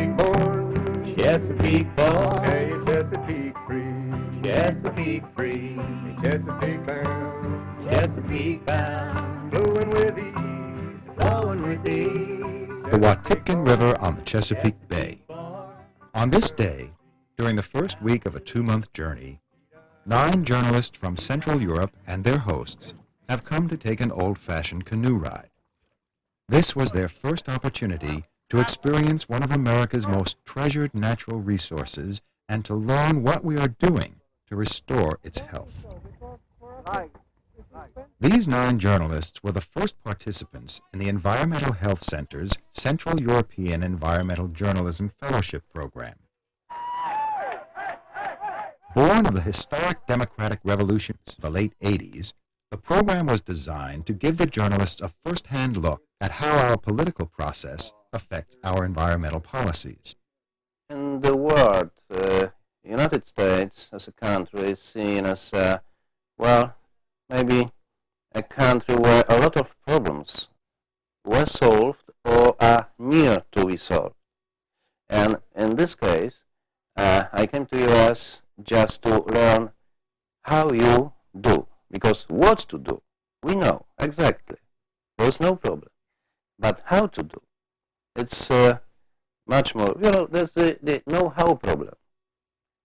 Chesapeake born, Chesapeake born, hey, Chesapeake free, Chesapeake free, Chesapeake bound, Chesapeake bound, flowing with ease, flowing with ease. The Watipkin River on the Chesapeake Bay. On this day, during the first week of a 2-month journey, 9 journalists from Central Europe and their hosts have come to take an old-fashioned canoe ride. This was their first opportunity to experience one of America's most treasured natural resources and to learn what we are doing to restore its health. These 9 journalists were the first participants in the Environmental Health Center's Central European Environmental Journalism Fellowship Program. Born of the historic democratic revolutions of the late 80s, the program was designed to give the journalists a first-hand look at how our political process affects our environmental policies. In the world, United States as a country is seen as, maybe a country where a lot of problems were solved or are near to be solved. And in this case, I came to US just to learn how you do, because what to do, we know exactly. There's no problem. But how to do, it's much more, there's the know-how problem.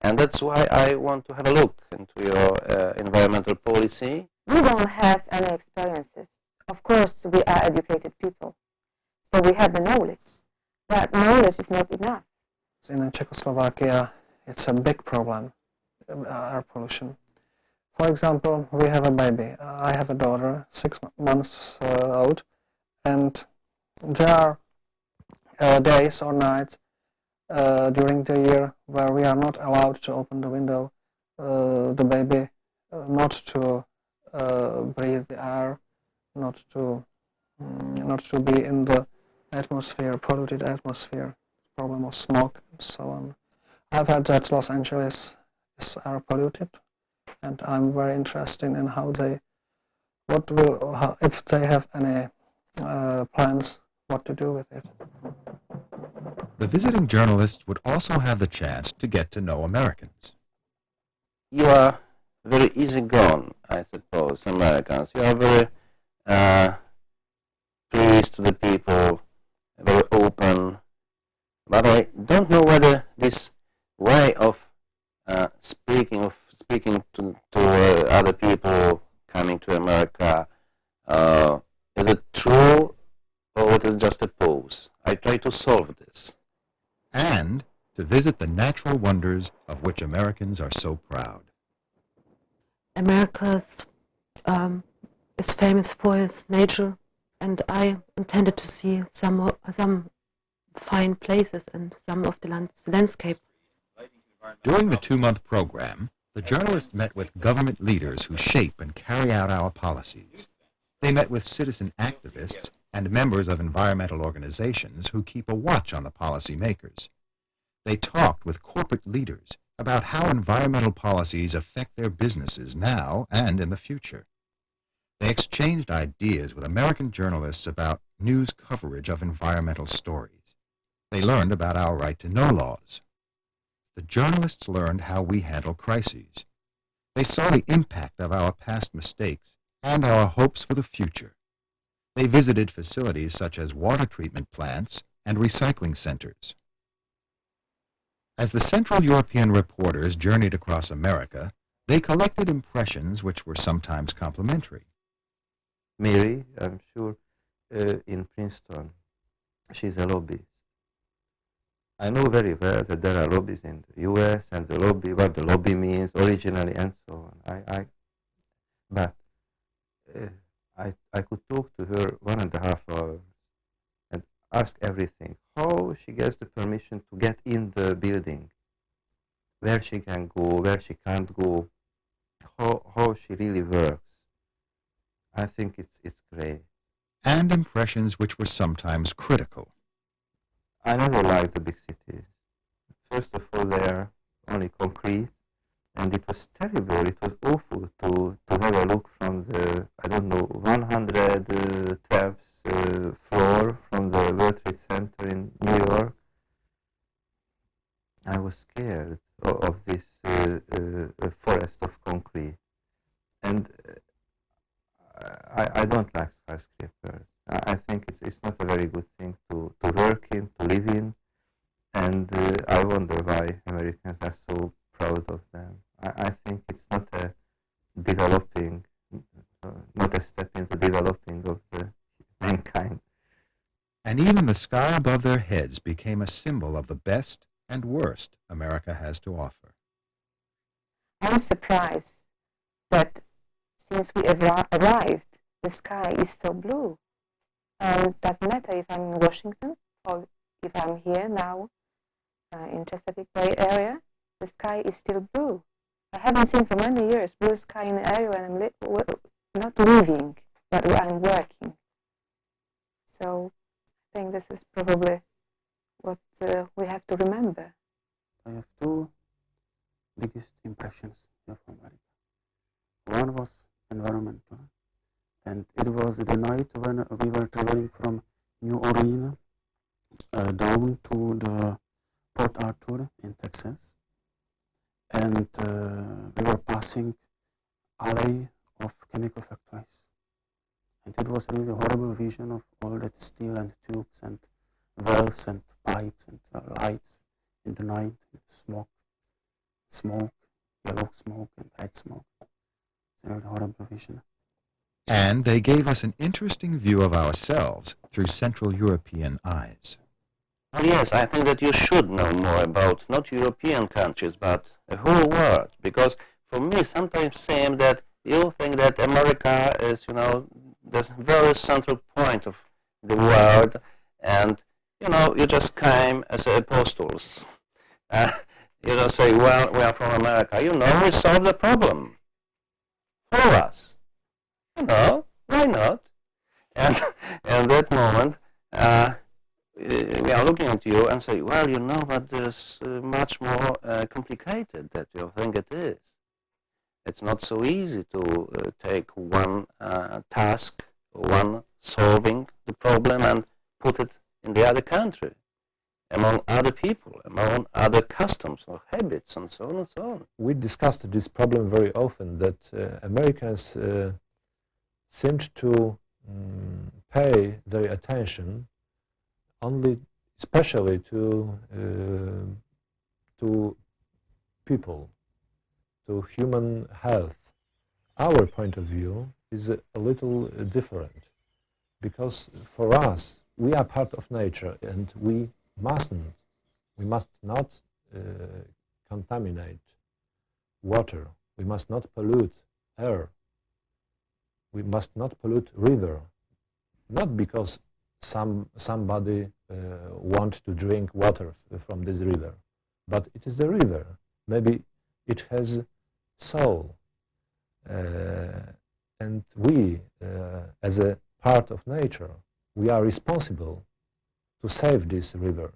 And that's why I want to have a look into your environmental policy. We don't have any experiences. Of course, we are educated people, so we have the knowledge. But knowledge is not enough. In Czechoslovakia, it's a big problem, air pollution. For example, we have a baby. I have a daughter, 6 months old, and there are days or nights during the year where we are not allowed to open the window, the baby, not to breathe the air, not to be in the atmosphere, polluted atmosphere, problem of smoke and so on. I've heard that Los Angeles is air polluted, and I'm very interested in if they have any plans what to do with it. The visiting journalists would also have the chance to get to know Americans. You are very easygoing, I suppose, Americans. You are very pleased to the people, very open. But I don't know whether this way of speaking to other people coming to America, is it true or it is just a pose? I try to solve this. And to visit the natural wonders of which Americans are so proud. America is famous for its nature, and I intended to see some fine places and some of the landscape. During the 2-month program, the journalists met with government leaders who shape and carry out our policies. They met with citizen activists and members of environmental organizations who keep a watch on the policymakers. They talked with corporate leaders about how environmental policies affect their businesses now and in the future. They exchanged ideas with American journalists about news coverage of environmental stories. They learned about our right to know laws. The journalists learned how we handle crises. They saw the impact of our past mistakes and our hopes for the future. They visited facilities such as water treatment plants and recycling centers. As the Central European reporters journeyed across America, they collected impressions which were sometimes complimentary. Mary, I'm sure, in Princeton, she's a lobbyist. I know very well that there are lobbies in the U.S. and what the lobby means originally and so on. But I could talk to her 1.5 hours and ask everything. How she gets the permission to get in the building, where she can go, where she can't go, how she really works. I think it's great. And impressions which were sometimes critical. I never liked the big cities. First of all, they are only concrete, and it was terrible. It was awful to have a look from the 112th floor from the World Trade Center in New York. was scared of this forest of concrete. And I don't like skyscrapers. I think it's not a very good thing to work in, to live in, and I wonder why Americans are so proud of them. I think it's not a developing, not a step into developing of the mankind. And even the sky above their heads became a symbol of the best and worst America has to offer. I'm surprised that since we arrived, the sky is so blue. And it doesn't matter if I'm in Washington or if I'm here now in Chesapeake Bay area, the sky is still blue. I haven't seen for many years blue sky in the area when I'm not living, but when I'm working. So I think this is probably what we have to remember. I have two biggest impressions of America. One was environmental, and it was the night when we were traveling from New Orleans down to the Port Arthur in Texas, and we were passing alley of chemical factories, and it was really a horrible vision of all that steel and tubes and valves and pipes and lights in the night, smoke, yellow smoke and red smoke. It's a really horrible vision. And they gave us an interesting view of ourselves through Central European eyes. Oh, yes, I think that you should know more about not European countries, but the whole world. Because for me, sometimes seems that you think that America is, the very central point of the world, and, you just came as apostles. You just say, well, we are from America. We solved the problem for us. Why not? And at that moment, we are looking at you and say, well, but there's much more complicated than you think it is. It's not so easy to take one task, one solving the problem and put it in the other country, among other people, among other customs or habits and so on and so on. We discussed this problem very often, that Americans seemed to pay their attention only, especially to people, to human health. Our point of view is a little different, because for us, we are part of nature, and we must not contaminate water. We must not pollute air. We must not pollute river, not because somebody wants to drink water from this river, but it is the river. Maybe it has soul, and we, as a part of nature, we are responsible to save this river.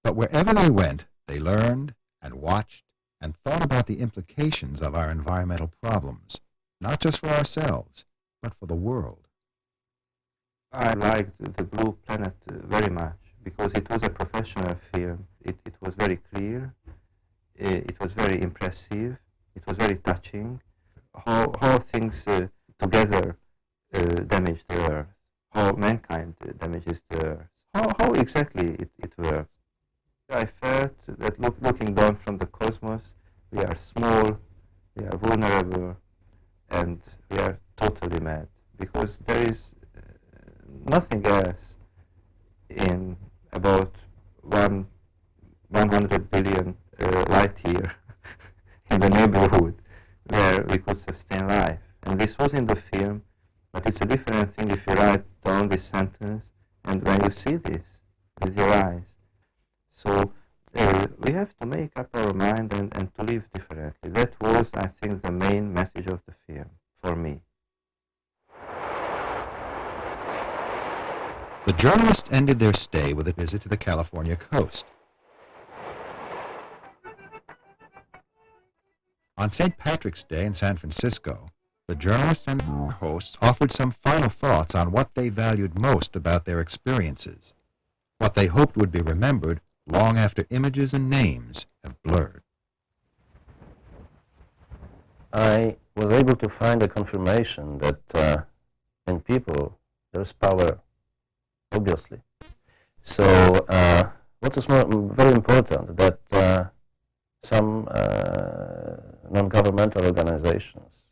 But wherever they went, they learned and watched and thought about the implications of our environmental problems, not just for ourselves, but for the world. I liked The Blue Planet very much because it was a professional film. It was very clear, it was very impressive, it was very touching. How things together damage the earth, how mankind damages the earth, how exactly it works. I felt that looking down from the cosmos, we are small, we are vulnerable, and we are totally mad, because there is nothing else in about 100 billion light year in the neighborhood where we could sustain life. And this was in the film, but it's a different thing if you write down this sentence and when you see this with your eyes. So we have to make up our mind and to live differently. That was, I think, the main message of the film for me. The journalists ended their stay with a visit to the California coast. On St. Patrick's Day in San Francisco, the journalists and their hosts offered some final thoughts on what they valued most about their experiences, what they hoped would be remembered long after images and names have blurred. I was able to find a confirmation that in people there's power, obviously. So what is very important, that some non-governmental organizations,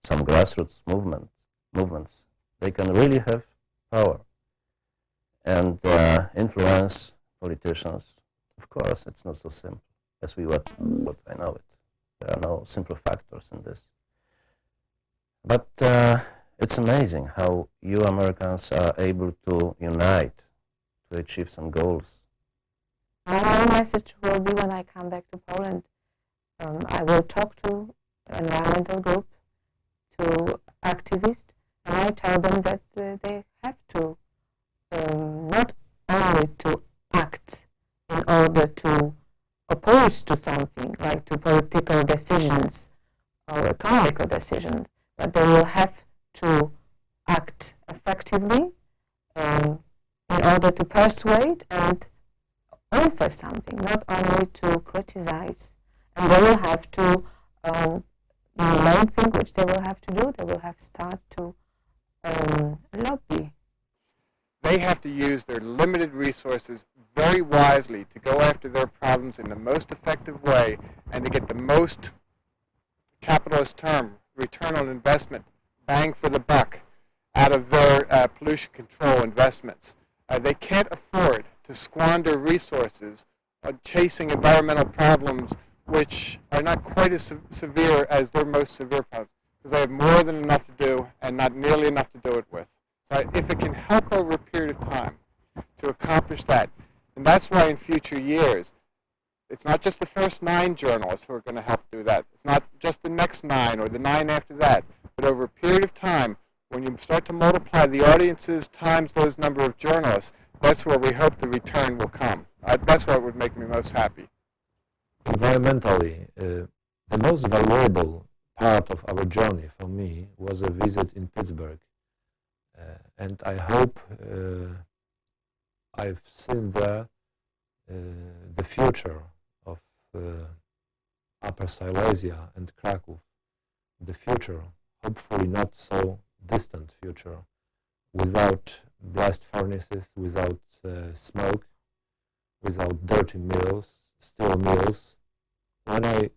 some grassroots movements, they can really have power and influence politicians. Of course, it's not so simple as what I know it. There are no simple factors in this. But it's amazing how you Americans are able to unite to achieve some goals. My message will be when I come back to Poland. I will talk to environmental group, to activists, and I tell them that they have to not only to act in order to oppose to something, like to political decisions or economical decisions, but they will have to act effectively in order to persuade and offer something, not only to criticize. And they will have to, the main thing which they will have to do, they will have to start to lobby. They have to use their limited resources very wisely to go after their problems in the most effective way and to get the most, capitalist term, return on investment, bang for the buck, out of their pollution control investments. They can't afford to squander resources on chasing environmental problems which are not quite as severe as their most severe problems, because they have more than enough to do and not nearly enough to do it with. So if it can help over a period of time to accomplish that, and that's why in future years, it's not just the first 9 journalists who are going to help do that. It's not just the next 9 or the 9 after that, but over a period of time, when you start to multiply the audiences times those number of journalists, that's where we hope the return will come. That's what would make me most happy. Environmentally, the most valuable part of our journey for me was a visit in Pittsburgh. And I hope I've seen there the future of Upper Silesia and Krakow. The future, hopefully not so distant future, without blast furnaces, without smoke, without dirty mills, steel mills. When I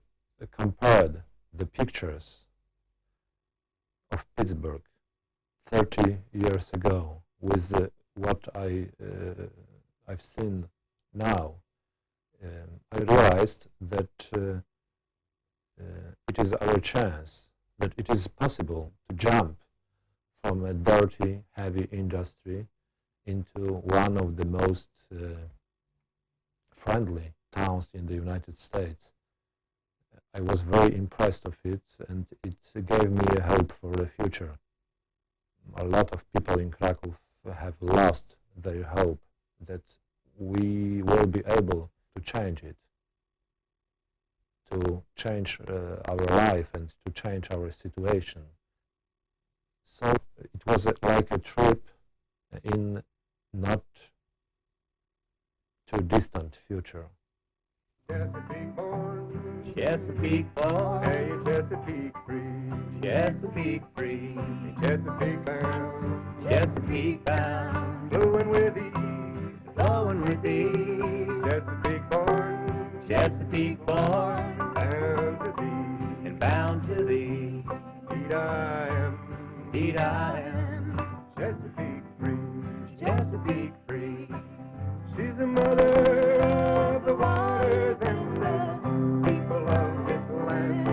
compared the pictures of Pittsburgh 30 years ago with what I've seen now, I realized that it is our chance, that it is possible to jump from a dirty, heavy industry into one of the most friendly towns in the United States. I was very impressed of it, and it gave me a hope for the future. A lot of people in Krakow have lost their hope that we will be able to change it, to change our life and to change our situation. So it was like a trip in not too distant future. Chesapeake born, Chesapeake born, hey, Chesapeake free, Chesapeake free, Chesapeake bound, Chesapeake bound, flowing with ease, flowing with ease, Chesapeake born, Chesapeake born, bound to thee, and bound to thee. indeed I am, Indeed I am, Chesapeake free, Chesapeake free. she's the mother of the waters and the people of this land.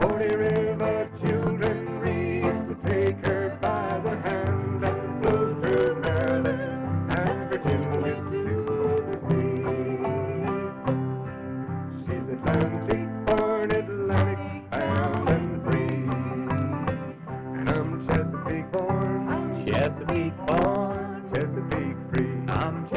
40 river children reach to take her by the hand and flow through Maryland and Virginia to the sea. She's Atlantic born, Atlantic bound and free, and I'm Chesapeake born, Chesapeake born, Chesapeake free. I'm